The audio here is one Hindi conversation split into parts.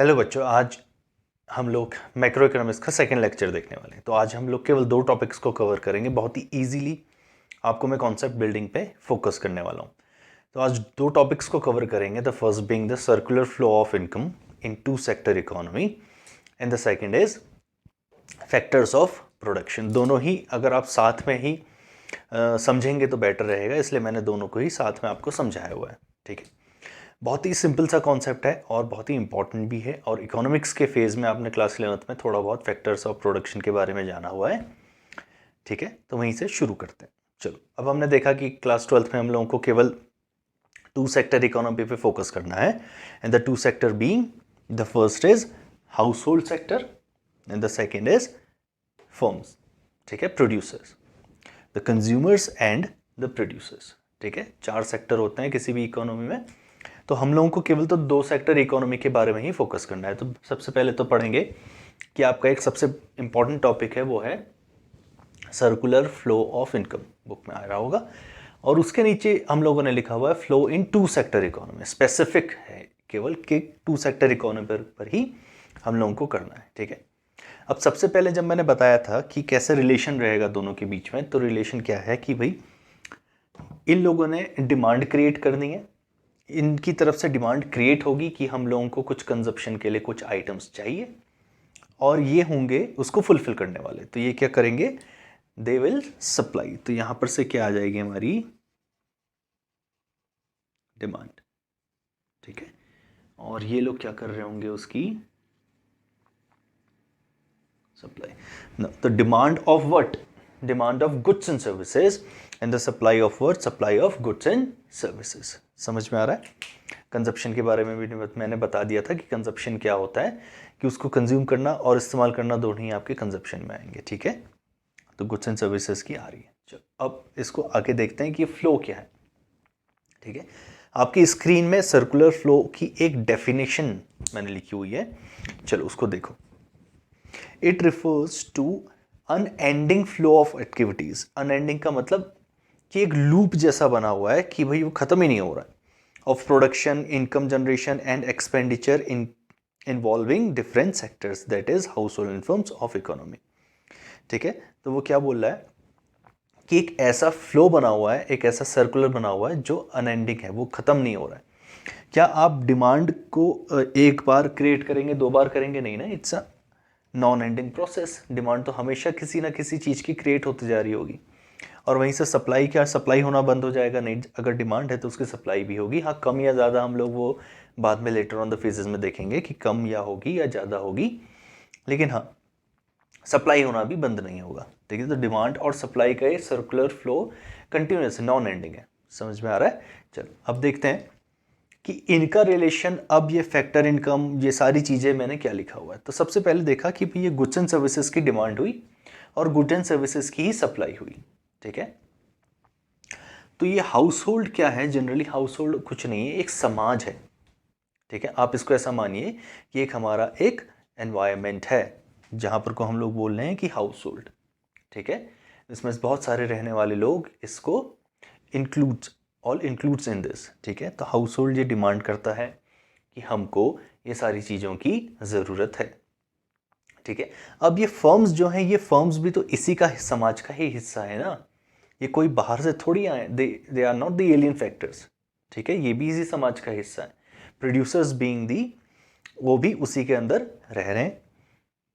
हेलो बच्चों, आज हम लोग मैक्रो इकोनॉमिक्स का सेकेंड लेक्चर देखने वाले हैं। तो आज हम लोग केवल 2 टॉपिक्स को कवर करेंगे। बहुत ही इजीली आपको मैं कॉन्सेप्ट बिल्डिंग पे फोकस करने वाला हूँ। तो आज 2 टॉपिक्स को कवर करेंगे। The first being the circular flow of income in 2 sector economy and the second is factors of production. दोनों ही अगर आप साथ में ही समझेंगे तो बेटर रहेगा, इसलिए मैंने दोनों को ही साथ में आपको समझाया हुआ है। ठीक है, बहुत ही सिंपल सा कॉन्सेप्ट है और बहुत ही इंपॉर्टेंट भी है। और इकोनॉमिक्स के फेज़ में आपने क्लास 11th में थोड़ा बहुत फैक्टर्स ऑफ प्रोडक्शन के बारे में जाना हुआ है। ठीक है, तो वहीं से शुरू करते हैं। चलो, अब हमने देखा कि क्लास 12th में हम लोगों को केवल 2 सेक्टर इकोनॉमी पे फोकस करना है। And the 2 sector being, the first is house hold sector and the second is firms. ठीक है, producers, the consumers and the producers. ठीक है, 4 सेक्टर होते हैं किसी भी इकोनॉमी में। तो हम लोगों को केवल तो 2 सेक्टर इकोनॉमी के बारे में ही फोकस करना है। तो सबसे पहले तो पढ़ेंगे कि आपका एक सबसे इंपॉर्टेंट टॉपिक है, वो है circular flow of income. Book में आ रहा होगा। और उसके नीचे हम लोगों ने लिखा हुआ है flow in 2 sector economy. Specific है केवल कि 2 सेक्टर इकोनॉमी पर ही हम लोगों को करना है। ठीक है, अब सबसे पहले जब मैंने बताया था कि कैसे रिलेशन रहेगा दोनों के बीच में, तो रिलेशन क्या है कि भाई इन लोगों ने डिमांड क्रिएट करनी है। इनकी तरफ से डिमांड क्रिएट होगी कि हम लोगों को कुछ कंजप्शन के लिए कुछ आइटम्स चाहिए और ये होंगे उसको फुलफिल करने वाले। तो ये क्या करेंगे, दे विल सप्लाई। तो यहां पर से क्या आ जाएगी हमारी डिमांड। ठीक है, और ये लोग क्या कर रहे होंगे, उसकी सप्लाई। तो demand of what, demand of goods and services and the supply of what, supply of goods and services. समझ में आ रहा है। कंजप्शन के बारे में भी मैंने बता दिया था कि कंजप्शन क्या होता है, कि उसको कंज्यूम करना और इस्तेमाल करना दोनों ही आपके कंजप्शन में आएंगे। ठीक है, तो गुड्स एंड सर्विसेज की आ रही है। चलो, अब इसको आगे देखते हैं कि फ्लो क्या है। ठीक है, आपकी स्क्रीन में सर्कुलर फ्लो की एक डेफिनेशन मैंने लिखी हुई है। चलो उसको देखो। It refers to unending flow of activities. Unending का मतलब कि एक लूप जैसा बना हुआ है कि भाई वो खत्म ही नहीं हो रहा है, of production, income generation and expenditure in involving different sectors, that is house hold incomes of economy. ठीक है, तो वो क्या बोल रहा है कि एक ऐसा फ्लो बना हुआ है, एक ऐसा सर्कुलर बना हुआ है जो अनएंडिंग है, वो खत्म नहीं हो रहा है। क्या आप डिमांड को एक बार क्रिएट करेंगे, 2 बार करेंगे, नहीं ना। It's a non ending process. Demand तो हमेशा किसी ना किसी चीज की क्रिएट होती जा रही होगी। और वहीं से सप्लाई, क्या सप्लाई होना बंद हो जाएगा? नहीं, अगर डिमांड है तो उसकी सप्लाई भी होगी। हाँ, कम या ज़्यादा हम लोग वो बाद में लेटर ऑन द फेजेस में देखेंगे कि कम या होगी या ज़्यादा होगी, लेकिन हाँ, सप्लाई होना भी बंद नहीं होगा। ठीक है, तो डिमांड और सप्लाई का ये circular flow continuous non ending है। समझ में आ रहा है। चलो, अब देखते हैं कि इनका रिलेशन। अब ये फैक्टर इनकम, ये सारी चीज़ें मैंने क्या लिखा हुआ है। तो सबसे पहले देखा कि ये गुड्स एंड सर्विसेज की डिमांड हुई और गुड्स एंड सर्विसेज की ही सप्लाई हुई। ठीक है, तो ये हाउस होल्ड क्या है? जनरली हाउस होल्ड कुछ नहीं है, एक समाज है। ठीक है, आप इसको ऐसा मानिए कि एक हमारा एक एनवायरनमेंट है जहां पर को हम लोग बोल रहे हैं कि हाउस होल्ड। ठीक है, इसमें बहुत सारे रहने वाले लोग, इसको includes, all includes in this. ठीक है, तो हाउस होल्ड ये डिमांड करता है कि हमको ये सारी चीज़ों की ज़रूरत है। ठीक है, अब ये फर्म्स जो हैं, ये फर्म्स भी तो इसी का समाज का ही हिस्सा है ना। ये कोई बाहर से थोड़ी आए, they are not the alien factors. ठीक है, ये भी इसी समाज का हिस्सा है। प्रोड्यूसर्स बीइंग दी, वो भी उसी के अंदर रह रहे हैं।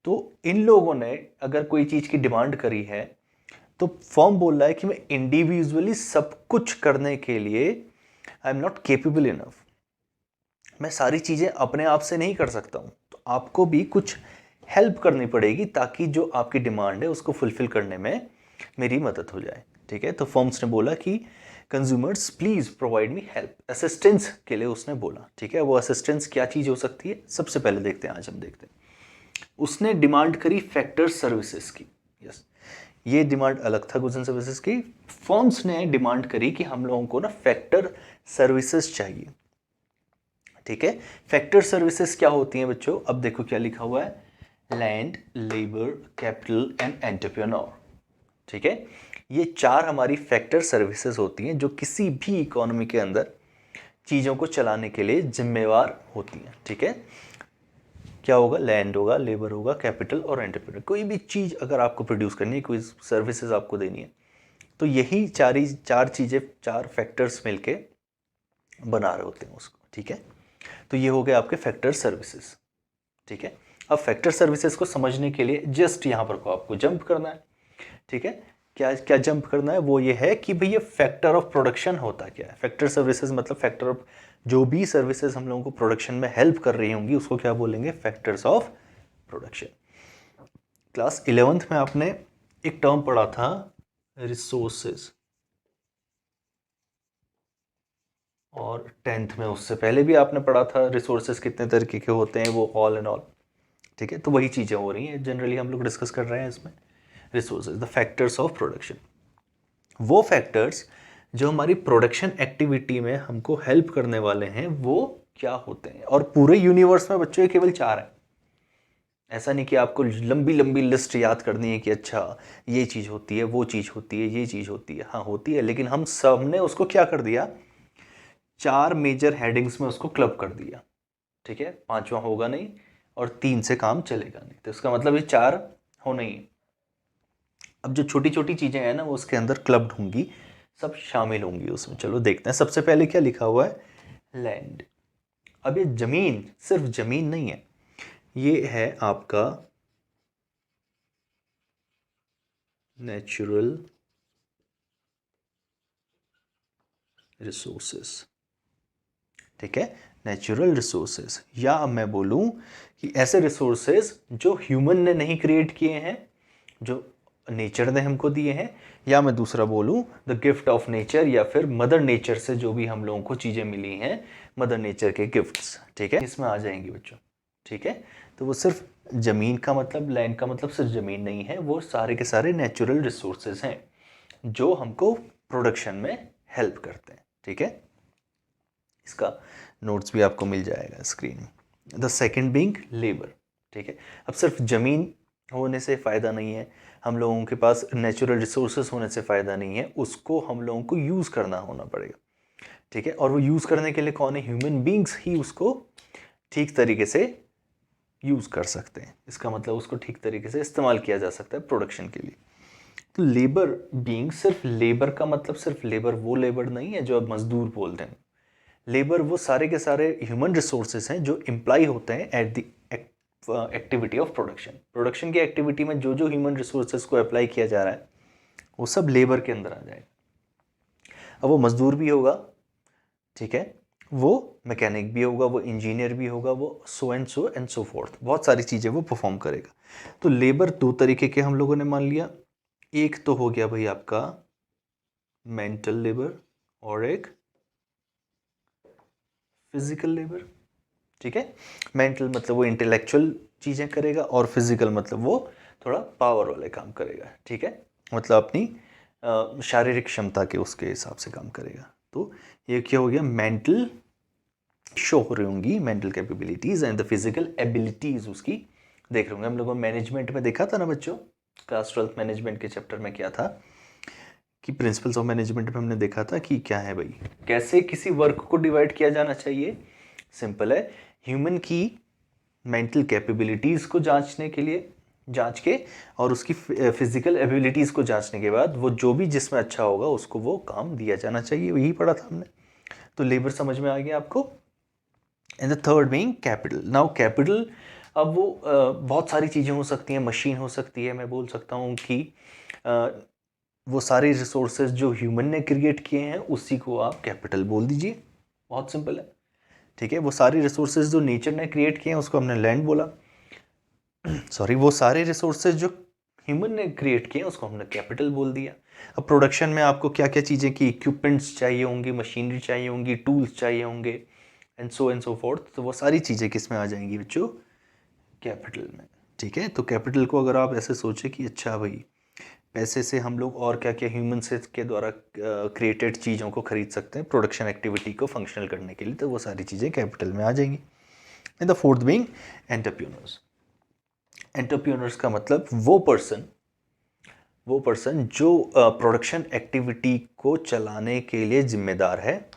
तो इन लोगों ने अगर कोई चीज़ की डिमांड करी है, तो फर्म बोल रहा है कि मैं इंडिविजुअली सब कुछ करने के लिए I am not capable enough. मैं सारी चीज़ें अपने आप से नहीं कर सकता हूँ, तो आपको भी कुछ हेल्प करनी पड़ेगी ताकि जो आपकी डिमांड है उसको फुलफिल करने में मेरी मदद हो जाए। ठीक है, तो फर्म्स ने बोला कि consumers please provide me help, assistance के लिए उसने बोला। ठीक है, वो असिस्टेंस क्या चीज़ हो सकती है, सबसे पहले देखते हैं। आज हम देखते हैं, उसने डिमांड करी फैक्टर सर्विसेज की। यस, ये डिमांड अलग था गुड्स एंड सर्विसेज की। फर्म्स ने डिमांड करी कि हम लोगों को ना फैक्टर सर्विसेज चाहिए। ठीक है, फैक्टर सर्विसेज क्या होती हैं बच्चों? अब देखो क्या लिखा हुआ है, land, labour, capital and entrepreneur. ठीक है, ये 4 हमारी फैक्टर सर्विसेज होती हैं जो किसी भी इकोनॉमी के अंदर चीज़ों को चलाने के लिए जिम्मेवार होती हैं। ठीक है, क्या होगा, लैंड होगा, लेबर होगा, कैपिटल और एंटरप्रेन्योर। कोई भी चीज़ अगर आपको प्रोड्यूस करनी है, कोई सर्विसेज आपको देनी है, तो यही चार चीज़ें, चार फैक्टर्स मिलके बना रहे होते हैं उसको, ठीक है। तो ये हो गए आपके फैक्टर सर्विसेज, ठीक है। अब फैक्टर सर्विसेज को समझने के लिए जस्ट यहाँ पर को आपको जंप करना है, ठीक है। क्या क्या जंप करना है, वो ये है कि भैया फैक्टर ऑफ प्रोडक्शन होता क्या है। फैक्टर सर्विसेज मतलब फैक्टर ऑफ, जो भी सर्विसेज हम लोगों को प्रोडक्शन में हेल्प कर रही होंगी उसको क्या बोलेंगे, factors of production. Class 11th में आपने एक टर्म पढ़ा था रिसोर्सेज, और 10th में उससे पहले भी आपने पढ़ा था रिसोर्सेज कितने तरीके के होते हैं, वो ऑल एंड ऑल, ठीक है। तो वही चीज़ें हो रही हैं, जनरली हम लोग डिस्कस कर रहे हैं इसमें। Resources, the factors of production, वो फैक्टर्स जो हमारी प्रोडक्शन एक्टिविटी में हमको हेल्प करने वाले हैं वो क्या होते हैं। और पूरे यूनिवर्स में बच्चों ये केवल 4 हैं। ऐसा नहीं कि आपको लंबी लंबी लिस्ट याद करनी है कि अच्छा ये चीज़ होती है, वो चीज़ होती है, ये चीज़ होती है। हाँ होती है, लेकिन हम सब ने उसको क्या कर दिया, 4 मेजर हेडिंग्स में उसको क्लब कर दिया, ठीक है। 5वां होगा नहीं और 3 से काम चलेगा नहीं, तो इसका मतलब ये 4 होना ही है। अब जो छोटी छोटी चीज़ें हैं ना वो उसके अंदर क्लब्ड होंगी, सब शामिल होंगी उसमें। चलो देखते हैं, सबसे पहले क्या लिखा हुआ है, लैंड। अब ये जमीन सिर्फ जमीन नहीं है, ये है आपका नेचुरल रिसोर्सेस, ठीक है। नेचुरल रिसोर्सेज, या अब मैं बोलूं कि ऐसे रिसोर्सेज जो ह्यूमन ने नहीं क्रिएट किए हैं, जो नेचर ने हमको दिए हैं, या मैं दूसरा बोलूं द गिफ्ट ऑफ नेचर, या फिर मदर नेचर से जो भी हम लोगों को चीज़ें मिली हैं, मदर नेचर के गिफ्ट्स, ठीक है, इसमें आ जाएंगी बच्चों, ठीक है। तो वो सिर्फ ज़मीन का मतलब, लैंड का मतलब सिर्फ ज़मीन नहीं है, वो सारे के सारे नेचुरल रिसोर्सेज हैं जो हमको प्रोडक्शन में हेल्प करते हैं, ठीक है। इसका नोट्स भी आपको मिल जाएगा स्क्रीन में। द सेकेंड बीइंग लेबर, ठीक है। अब सिर्फ ज़मीन होने से फ़ायदा नहीं है, हम लोगों के पास नेचुरल रिसोर्सेज होने से फ़ायदा नहीं है, उसको हम लोगों को यूज़ करना होना पड़ेगा, ठीक है। और वो यूज़ करने के लिए कौन है, ह्यूमन बींग्स ही उसको ठीक तरीके से यूज़ कर सकते हैं। इसका मतलब उसको ठीक तरीके से इस्तेमाल किया जा सकता है प्रोडक्शन के लिए। तो लेबर बीइंग, सिर्फ लेबर का मतलब सिर्फ लेबर वो लेबर नहीं है जो अब मजदूर बोलते हैं। लेबर वो सारे के सारे ह्यूमन रिसोर्सेज हैं जो इम्प्लाई होते हैं at the activity of production. Production की एक्टिविटी में जो जो ह्यूमन रिसोर्सेज को अप्लाई किया जा रहा है वो सब लेबर के अंदर आ जाएगा। अब वो मजदूर भी होगा, ठीक है, वो मैकेनिक भी होगा, वो इंजीनियर भी होगा, वो सो एंड सो फोर्थ, बहुत सारी चीज़ें वो परफॉर्म करेगा। तो लेबर 2 तरीके के हम लोगों ने मान लिया, एक तो हो गया भाई आपका मेंटल लेबर और एक फिजिकल लेबर, ठीक है। मेंटल मतलब वो इंटेलेक्चुअल चीज़ें करेगा, और फिजिकल मतलब वो थोड़ा पावर वाले काम करेगा, ठीक है, मतलब अपनी शारीरिक क्षमता के उसके हिसाब से काम करेगा। तो ये क्या हो गया, मेंटल शो हो रही होंगी mental capabilities, and the physical abilities उसकी देख रहे होंगे। हम लोगों ने मैनेजमेंट में देखा था ना बच्चों, क्लास 12 मैनेजमेंट के चैप्टर में क्या था कि प्रिंसिपल्स ऑफ मैनेजमेंट में हमने देखा था कि क्या है भाई, कैसे किसी वर्क को डिवाइड किया जाना चाहिए। सिंपल है, ह्यूमन की मेंटल कैपेबिलिटीज़ को जांचने के लिए, जांच के, और उसकी फिजिकल एबिलिटीज़ को जांचने के बाद वो जो भी जिसमें अच्छा होगा उसको वो काम दिया जाना चाहिए। यही पढ़ा था हमने। तो लेबर समझ में आ गया आपको। And the third being capital. Now capital, अब वो बहुत सारी चीज़ें हो सकती हैं, मशीन हो सकती है, मैं बोल सकता हूँ कि वो सारे रिसोर्सेज जो ह्यूमन ने क्रिएट किए हैं उसी को आप कैपिटल बोल दीजिए, बहुत सिंपल है, ठीक है। वो सारे रिसोर्सेज जो नेचर ने क्रिएट किए हैं उसको हमने लैंड बोला, सॉरी, वो सारे रिसोर्सेज जो ह्यूमन ने क्रिएट किए हैं उसको हमने कैपिटल बोल दिया। अब प्रोडक्शन में आपको क्या क्या चीज़ें की इक्विपमेंट्स चाहिए होंगी, मशीनरी चाहिए होंगी, टूल्स चाहिए होंगे, एंड सो फोर्थ, तो वो सारी चीज़ें किस में आ जाएंगी बच्चों, कैपिटल में, ठीक है। तो कैपिटल को अगर आप ऐसे सोचें कि अच्छा भाई पैसे से हम लोग और क्या क्या ह्यूमन से के द्वारा क्रिएटेड चीज़ों को खरीद सकते हैं प्रोडक्शन एक्टिविटी को फंक्शनल करने के लिए, तो वो सारी चीज़ें कैपिटल में आ जाएंगी। And the fourth being entrepreneurs. Entrepreneurs का मतलब वो पर्सन जो प्रोडक्शन एक्टिविटी को चलाने के लिए जिम्मेदार है,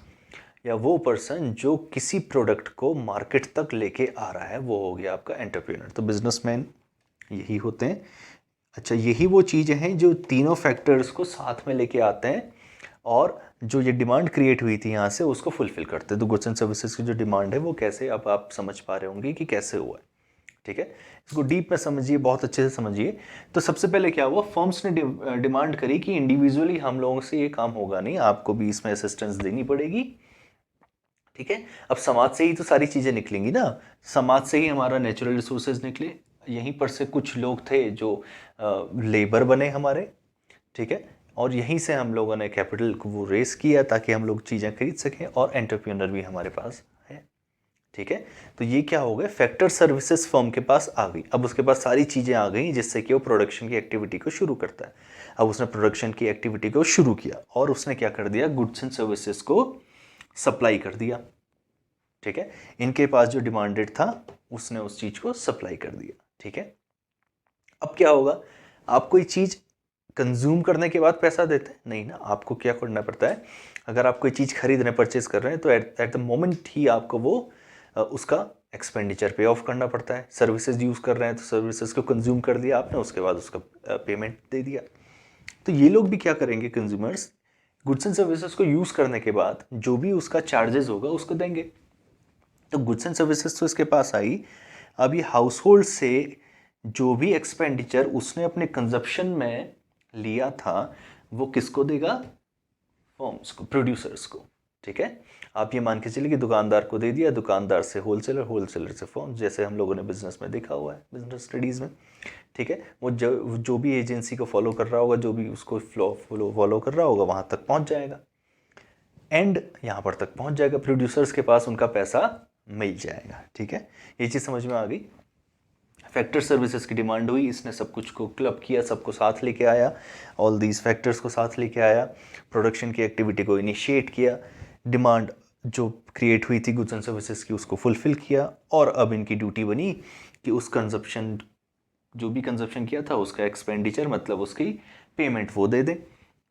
या वो पर्सन जो किसी प्रोडक्ट को मार्केट तक लेके आ रहा है, वो हो गया आपका एंटरप्रेन्योर। तो बिजनेसमैन यही होते हैं। अच्छा, यही वो चीज़ें हैं जो तीनों फैक्टर्स को साथ में लेके आते हैं और जो ये डिमांड क्रिएट हुई थी यहाँ से उसको फुलफिल करते हैं। तो गुड्स एंड सर्विसेज की जो डिमांड है वो कैसे, अब आप समझ पा रहे होंगे कि कैसे हुआ है। ठीक है, इसको डीप में समझिए, बहुत अच्छे से समझिए। तो सबसे पहले क्या हुआ, फर्म्स ने डिमांड करी कि इंडिविजुअली हम लोगों से ये काम होगा नहीं, आपको भी इसमें असिस्टेंस देनी पड़ेगी। ठीक है, अब समाज से ही तो सारी चीज़ें निकलेंगी ना, समाज से ही हमारा नेचुरल रिसोर्सेज निकले, यहीं पर से कुछ लोग थे जो लेबर बने हमारे। ठीक है, और यहीं से हम लोगों ने कैपिटल को वो रेस किया ताकि हम लोग चीज़ें खरीद सकें, और एंटरप्रेन्योर भी हमारे पास है। ठीक है, तो ये क्या हो गया, फैक्टर सर्विसेज फर्म के पास आ गई। अब उसके पास सारी चीज़ें आ गई जिससे कि वो प्रोडक्शन की एक्टिविटी को शुरू करता है। अब उसने प्रोडक्शन की एक्टिविटी को शुरू किया और उसने क्या कर दिया, गुड्स एंड सर्विसेज को सप्लाई कर दिया। ठीक है, इनके पास जो डिमांडेड था उसने उस चीज़ को सप्लाई कर दिया। ठीक है, अब क्या होगा, आप कोई चीज़ कंज्यूम करने के बाद पैसा देते हैं नहीं ना, आपको क्या करना पड़ता है, अगर आप कोई चीज़ खरीद रहे हैं, परचेज कर रहे हैं, तो एट द मोमेंट ही आपको वो उसका एक्सपेंडिचर पे ऑफ करना पड़ता है। सर्विसेज यूज़ कर रहे हैं तो सर्विसेज को कंज्यूम कर लिया आपने, उसके बाद उसका पेमेंट दे दिया। तो ये लोग भी क्या करेंगे, कंज्यूमर्स गुड्स एंड सर्विसेज को यूज़ करने के बाद जो भी उसका चार्जेस होगा उसको देंगे। तो गुड्स एंड सर्विसेज तो इसके पास आई, अब ये हाउस होल्ड से जो भी एक्सपेंडिचर उसने अपने कंजप्शन में लिया था वो किसको देगा, फर्म्स को, प्रोड्यूसर्स को। ठीक है, आप ये मान के चलिए कि दुकानदार को दे दिया, दुकानदार से होलसेलर, होलसेलर से फर्म, जैसे हम लोगों ने बिजनेस में देखा हुआ है, बिजनेस स्टडीज़ में। ठीक है, वो जो भी एजेंसी को फॉलो कर रहा होगा, जो भी उसको फॉलो कर रहा होगा, वहाँ तक पहुँच जाएगा, एंड यहाँ पर तक पहुँच जाएगा, प्रोड्यूसर्स के पास उनका पैसा मिल जाएगा। ठीक है, ये चीज़ समझ में आ गई। फैक्टर सर्विसेज की डिमांड हुई, इसने सब कुछ को क्लब किया, सबको साथ लेके आया, ऑल दीज फैक्टर्स को साथ लेके आया, प्रोडक्शन की एक्टिविटी को इनिशिएट किया, डिमांड जो क्रिएट हुई थी गुड्स एंड सर्विसेज की उसको फुलफिल किया, और अब इनकी ड्यूटी बनी कि उस कंजप्शन, जो भी कंजप्शन किया था उसका एक्सपेंडिचर, मतलब उसकी पेमेंट वो दे दे।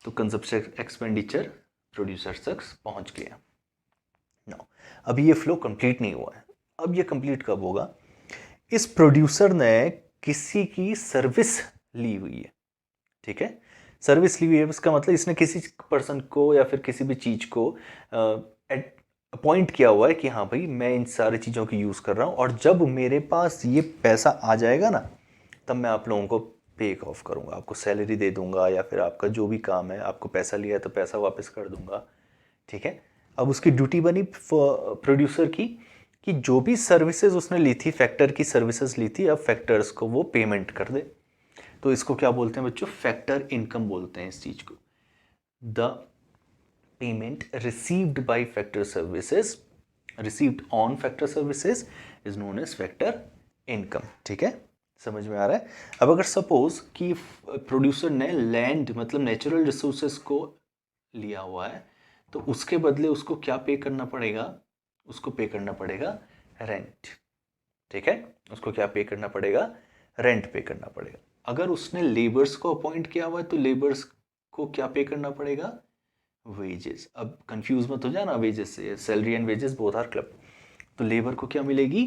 तो कंजप्शन एक्सपेंडिचर प्रोड्यूसर तक पहुंच गया। नो, अभी ये फ्लो कंप्लीट नहीं हुआ है। अब ये कंप्लीट कब होगा, इस प्रोड्यूसर ने किसी की सर्विस ली हुई है। ठीक है, सर्विस ली हुई है, इसका मतलब इसने किसी पर्सन को या फिर किसी भी चीज़ को अपॉइंट किया हुआ है कि हाँ भाई मैं इन सारी चीज़ों की यूज़ कर रहा हूँ, और जब मेरे पास ये पैसा आ जाएगा ना, तब मैं आप लोगों को पे ऑफ करूँगा, आपको सैलरी दे दूंगा, या फिर आपका जो भी काम है, आपको पैसा लिया है तो पैसा वापस कर दूंगा। ठीक है, अब उसकी ड्यूटी बनी प्रोड्यूसर की कि जो भी सर्विसेज उसने ली थी, फैक्टर की सर्विसेज ली थी, अब फैक्टर्स को वो पेमेंट कर दे। तो इसको क्या बोलते हैं बच्चों, फैक्टर इनकम बोलते हैं इस चीज को। The payment received by factor services, received on factor services is known age factor income. ठीक है, समझ में आ रहा है। अब अगर सपोज कि प्रोड्यूसर ने लैंड मतलब नेचुरल रिसोर्सेज को लिया हुआ है, तो उसके बदले उसको क्या पे करना पड़ेगा, उसको पे करना पड़ेगा रेंट। ठीक है, उसको क्या पे करना पड़ेगा, रेंट पे करना पड़ेगा। अगर उसने लेबर्स को अपॉइंट किया हुआ है तो लेबर्स को क्या पे करना पड़ेगा, वेजेस। अब कंफ्यूज मत हो जाना वेजेस से, salary and wages both are club. तो लेबर को क्या मिलेगी,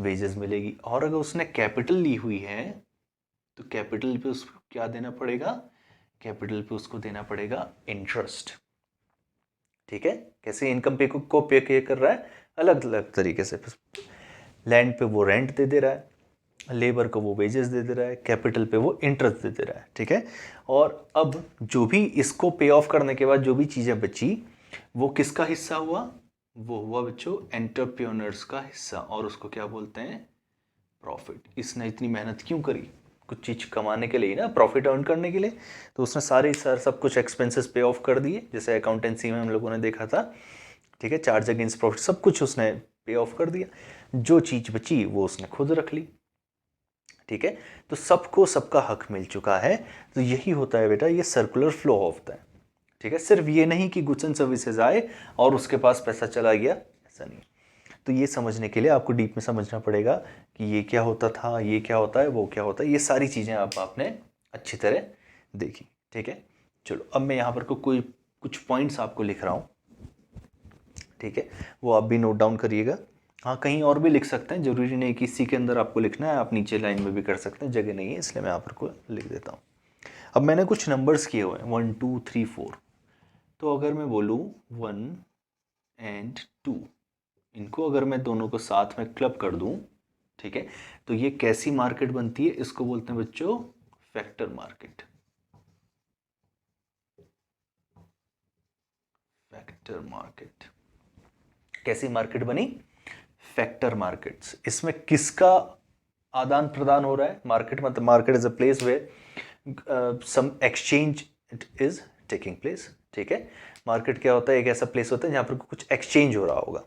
वेजेस मिलेगी। और अगर उसने कैपिटल ली हुई है तो कैपिटल पे उसको क्या देना पड़ेगा, कैपिटल पे उसको देना पड़ेगा इंटरेस्ट। ठीक है, कैसे इनकम पे को पे कर रहा है, अलग अलग तरीके से। लैंड पे वो रेंट दे रहा है, लेबर को वो वेजेस दे रहा है, कैपिटल पे वो इंटरेस्ट दे रहा है। ठीक है, और अब जो भी इसको पे ऑफ करने के बाद जो भी चीज़ें बची वो किसका हिस्सा हुआ, वो हुआ बच्चों एंटरप्रेन्योर्स का हिस्सा, और उसको क्या बोलते हैं, प्रॉफिट। इसने इतनी मेहनत क्यों करी, कुछ चीज़ कमाने के लिए ना, प्रॉफिट अर्न करने के लिए। तो उसने सारे सब कुछ एक्सपेंसेस पे ऑफ कर दिए, जैसे अकाउंटेंसी में हम लोगों ने देखा था। ठीक है, चार्ज अगेंस्ट प्रॉफिट सब कुछ उसने पे ऑफ कर दिया, जो चीज़ बची वो उसने खुद रख ली। ठीक है, तो सबको सबका हक मिल चुका है। तो यही होता है बेटा, ये सर्कुलर फ्लो होता है। ठीक है, सिर्फ ये नहीं कि गुड्स एंड सर्विसेज आए और उसके पास पैसा चला गया, ऐसा नहीं। तो ये समझने के लिए आपको डीप में समझना पड़ेगा कि ये क्या होता था, ये क्या होता है, वो क्या होता है, ये सारी चीज़ें आपने अच्छी तरह देखी। ठीक है, चलो अब मैं यहाँ पर कोई कुछ पॉइंट्स आपको लिख रहा हूँ। ठीक है, वो आप भी नोट डाउन करिएगा। हाँ, कहीं और भी लिख सकते हैं, ज़रूरी नहीं कि इसी के अंदर आपको लिखना है, आप नीचे लाइन में भी कर सकते हैं, जगह नहीं है इसलिए मैं यहाँ पर को लिख देता हूँ। अब मैंने कुछ नंबर्स किए हुए हैं 1 2 3 4, तो अगर मैं बोलूँ 1 एंड 2, इनको अगर मैं दोनों को साथ में क्लब कर दूँ, ठीक है, तो ये कैसी मार्केट बनती है, इसको बोलते हैं बच्चों फैक्टर मार्केट। फैक्टर मार्केट कैसी मार्केट बनी, फैक्टर मार्केट्स। इसमें किसका आदान प्रदान हो रहा है, मार्केट मतलब market is a place where some exchange is taking place, ठीक है। मार्केट क्या होता है, एक ऐसा प्लेस होता है जहाँ पर कुछ एक्सचेंज हो रहा होगा,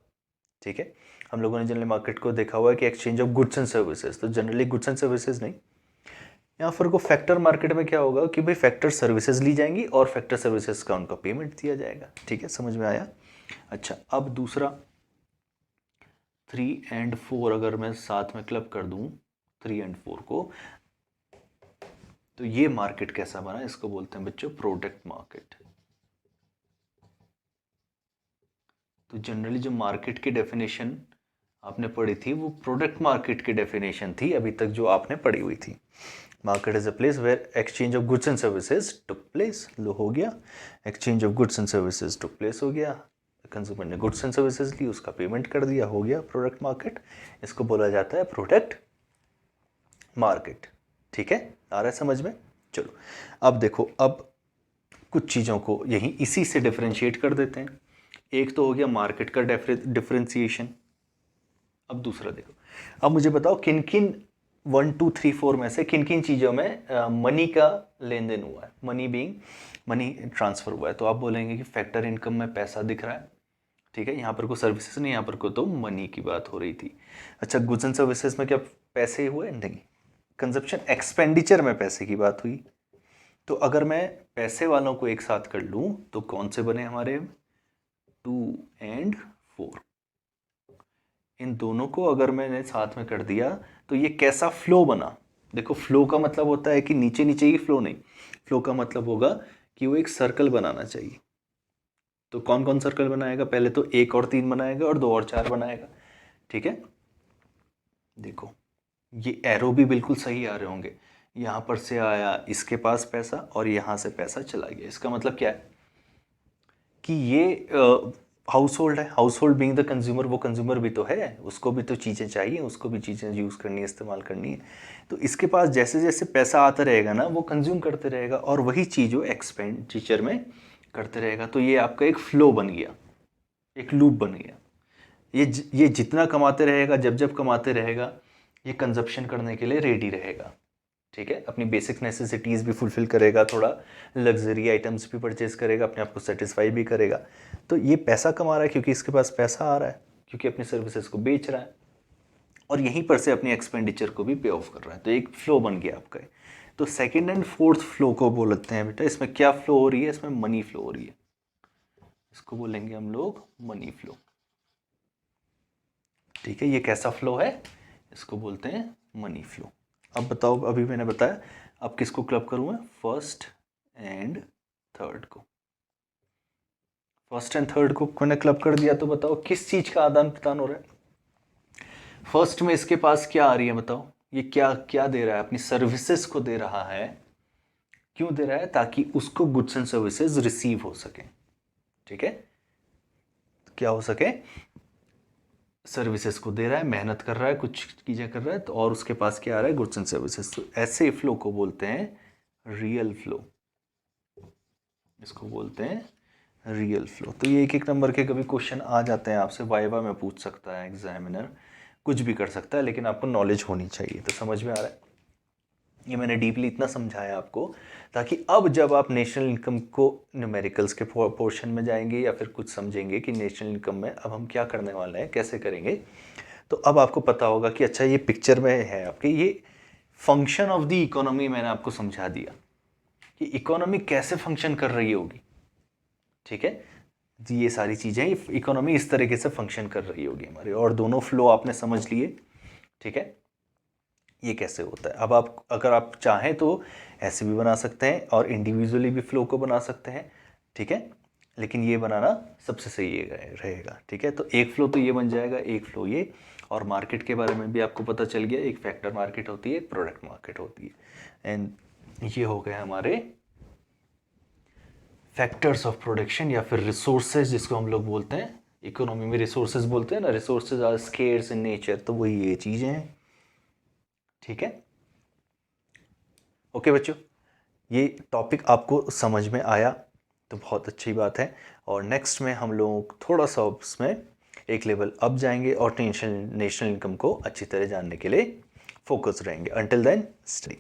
ठीक है। हम लोगों ने जनरली मार्केट को देखा हुआ है कि exchange of goods and services, तो जनरली गुड्स एंड सर्विसेज नहीं, यहाँ पर को फैक्टर मार्केट में क्या होगा कि भाई फैक्टर सर्विसेज ली जाएंगी और फैक्टर सर्विसेज का उनका पेमेंट दिया जाएगा, ठीक है, समझ में आया। अच्छा, अब दूसरा 3 एंड 4 अगर मैं साथ में क्लब कर दूं 3 एंड 4 को, तो ये मार्केट कैसा बना, इसको बोलते हैं बच्चों प्रोडक्ट मार्केट। तो जनरली जो मार्केट की डेफिनेशन आपने पढ़ी थी वो प्रोडक्ट मार्केट की डेफिनेशन थी अभी तक जो आपने पढ़ी हुई थी। Market is a place where exchange of goods and services took place, लो हो गया, exchange of goods and services took place हो गया, कंज्यूमर ने गुड्स एंड सर्विसेज ली, उसका पेमेंट कर दिया, हो गया प्रोडक्ट मार्केट, इसको बोला जाता है प्रोडक्ट मार्केट, ठीक है, आ रहा है समझ में। चलो अब देखो, अब कुछ चीज़ों को यहीं इसी से डिफरेंशिएट कर देते हैं। एक तो हो गया मार्केट का डिफरेंशिएशन। अब दूसरा देखो, अब मुझे बताओ किन किन 1 2 3 4 में से किन किन चीज़ों में मनी का लेन देन हुआ है, मनी ट्रांसफ़र हुआ है। तो आप बोलेंगे कि फैक्टर इनकम में पैसा दिख रहा है, ठीक है, यहाँ पर कोई सर्विसेज नहीं, यहाँ पर को तो मनी की बात हो रही थी। अच्छा, गुड्स एंड सर्विसेज में क्या पैसे हुए, नहीं, कंजप्शन एक्सपेंडिचर में पैसे की बात हुई। तो अगर मैं पैसे वालों को एक साथ कर लूँ तो कौन से बने हमारे 2 एंड 4, इन दोनों को अगर मैंने साथ में कर दिया तो ये कैसा फ्लो बना। देखो, फ्लो का मतलब होता है कि नीचे नीचे ही फ्लो नहीं, फ्लो का मतलब होगा कि वो एक सर्कल बनाना चाहिए। तो कौन कौन सर्कल बनाएगा, पहले तो 1 और 3 बनाएगा और 2 और 4 बनाएगा, ठीक है। देखो, ये एरो भी बिल्कुल सही आ रहे होंगे, यहाँ पर से आया इसके पास पैसा और यहाँ से पैसा चला गया, इसका मतलब क्या है कि ये हाउस होल्ड है, house hold being the consumer, वो कंज्यूमर भी तो है, उसको भी तो चीज़ें चाहिए, उसको भी चीज़ें यूज़ करनी है, इस्तेमाल करनी है। तो इसके पास जैसे जैसे पैसा आता रहेगा ना, वो कंज्यूम करते रहेगा और वही चीज़ वो एक्सपेंडिचर में करते रहेगा। तो ये आपका एक फ्लो बन गया, एक लूप बन गया। ये जितना कमाते रहेगा, जब जब कमाते रहेगा, ये कंजप्शन करने के लिए रेडी रहेगा, ठीक है, अपनी बेसिक नेसेसिटीज़ भी फुलफ़िल करेगा, थोड़ा लग्जरी आइटम्स भी परचेज करेगा, अपने आप को सेटिस्फाई भी करेगा। तो ये पैसा कमा रहा है क्योंकि इसके पास पैसा आ रहा है, क्योंकि अपनी सर्विसेज को बेच रहा है और यहीं पर से अपनी एक्सपेंडिचर को भी पे ऑफ कर रहा है। तो एक फ्लो बन गया आपका। तो सेकेंड एंड फोर्थ फ्लो को बोलते हैं बेटा, इसमें क्या फ्लो हो रही है, इसमें मनी फ्लो हो रही है, इसको बोलेंगे हम लोग मनी फ्लो, ठीक है। ये कैसा फ्लो है, इसको बोलते हैं मनी फ्लो। अब बताओ, अभी मैंने बताया, अब किसको क्लब करूँ मैं, फर्स्ट एंड थर्ड को। फर्स्ट एंड थर्ड को मैंने क्लब कर दिया, तो बताओ किस चीज़ का आदान प्रदान हो रहा है। फर्स्ट में इसके पास क्या आ रही है, बताओ, ये क्या क्या दे रहा है, अपनी सर्विसेज को दे रहा है। क्यों दे रहा है, ताकि उसको गुड्स एंड सर्विसेज रिसीव हो सके, ठीक है, क्या हो सके, सर्विसेज को दे रहा है, मेहनत कर रहा है, कुछ चीज़ें कर रहा है, तो और उसके पास क्या आ रहा है, गुड्स एंड सर्विसेज। तो ऐसे फ्लो को बोलते हैं रियल फ्लो, इसको बोलते हैं रियल फ्लो। तो ये एक एक नंबर के कभी क्वेश्चन आ जाते हैं आपसे, वाइवा में पूछ सकता है एग्जामिनर, कुछ भी कर सकता है, लेकिन आपको नॉलेज होनी चाहिए। तो समझ में आ रहा है, ये मैंने डीपली इतना समझाया आपको ताकि अब जब आप नेशनल इनकम को न्यूमेरिकल्स के पोर्शन में जाएंगे या फिर कुछ समझेंगे कि नेशनल इनकम में अब हम क्या करने वाले हैं, कैसे करेंगे, तो अब आपको पता होगा कि अच्छा ये पिक्चर में है आपके, ये फंक्शन ऑफ द इकोनॉमी मैंने आपको समझा दिया कि इकोनॉमी कैसे फंक्शन कर रही होगी, ठीक है। ये सारी चीज़ें, इकोनॉमी इस तरीके से फंक्शन कर रही होगी हमारी, और दोनों फ्लो आपने समझ लिए, ठीक है। ये कैसे होता है, अब आप अगर आप चाहें तो ऐसे भी बना सकते हैं और इंडिविजुअली भी फ्लो को बना सकते हैं, ठीक है। लेकिन ये बनाना सबसे सही रहेगा, ठीक है। तो एक फ्लो तो ये बन जाएगा, एक फ्लो ये, और मार्केट के बारे में भी आपको पता चल गया, एक फैक्टर मार्केट होती है, एक प्रोडक्ट मार्केट होती है। एंड ये हो गए हमारे फैक्टर्स ऑफ प्रोडक्शन या फिर रिसोर्सेज, जिसको हम लोग बोलते हैं, इकोनॉमी में रिसोर्सेज बोलते हैं ना, resources are scarce in nature, तो वही ये चीज़ें हैं, ठीक है। ओके बच्चों, ये टॉपिक आपको समझ में आया तो बहुत अच्छी बात है। और नेक्स्ट में हम लोग थोड़ा सा उसमें एक लेवल अप जाएंगे और नेशनल इनकम को अच्छी तरह जानने के लिए फोकस रहेंगे। Until then stay.